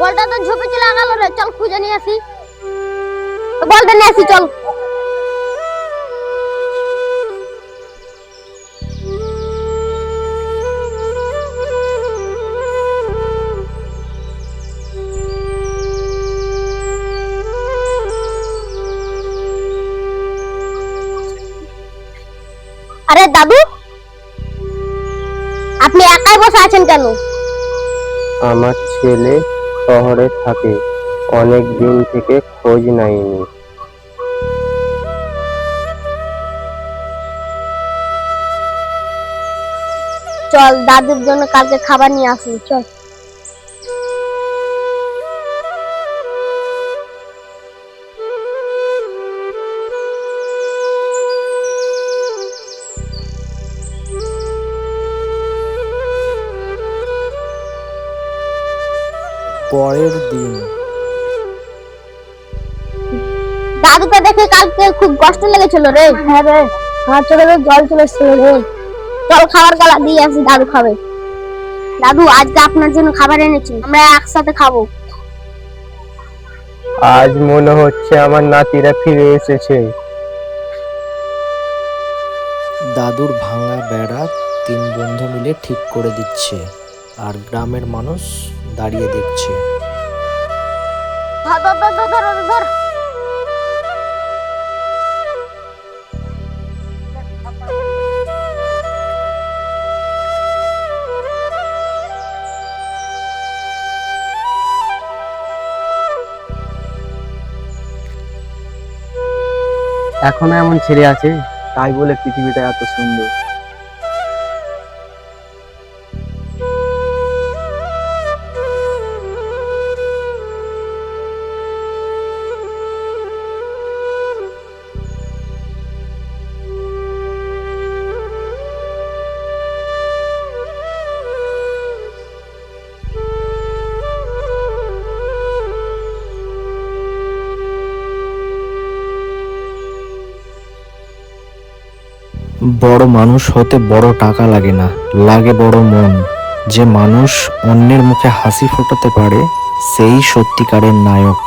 বলটা তো ঝোপে চলে গেল রে, চল খুঁজে নিয়ে আসি। বলটা নিয়ে আসি চল। আরে দাদু, আপনি একাই বসে আছেন কেন? আমার ছেলে শহরে থাকে, অনেক দিন থেকে খোঁজ নেয়নি। চল দাদুর জন্য কালকে খাবার নিয়ে আসি চল। পরের দিন দাদুকে দেখে কালকে খুব কষ্ট লেগেছিল রে। হ্যাঁ রে, আমার চোখে তো জল চলে এসেছিল রে। চল খাবার গালা দিয়ে আসি, দাদু খাবে। দাদু, আজকে আপনার জন্য খাবার এনেছি, আমরা একসাথে খাবো। আজ মনে হচ্ছে আমার নাতিরা ফিরে এসেছে। দাদুর ভাঙা বেড়া তিন বন্ধু মিলে ঠিক করে দিচ্ছে, আর গ্রামের মানুষ দাঁড়িয়ে দেখছে। ধর ধর ধর ধর ধর ধর। এখনো এমন ছেলে আছে, তাই বলে পৃথিবীটা এত সুন্দর। বড় মানুষ হতে বড় টাকা লাগে না, লাগে বড় মন। যে মানুষ অন্যের মুখে হাসি ফোটাতে পারে, সেই সত্যিকারের নায়ক।